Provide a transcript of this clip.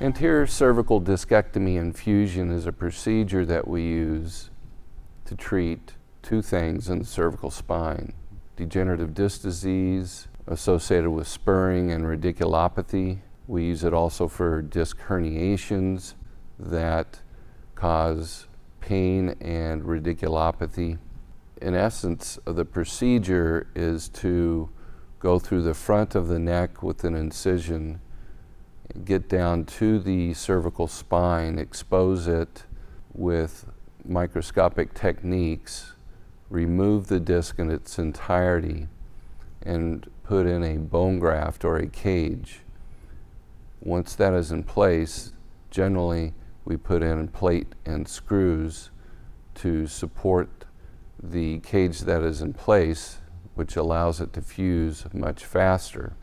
Anterior cervical discectomy and fusion is a procedure that we use to treat two things in the cervical spine: degenerative disc disease associated with spurring and radiculopathy. We use it also for disc herniations that cause pain and radiculopathy. In essence, the procedure is to go through the front of the neck with an incision, get down to the cervical spine, expose it with microscopic techniques, remove the disc in its entirety, and put in a bone graft or a cage. Once that is in place, generally we put in a plate and screws to support the cage that is in place, which allows it to fuse much faster.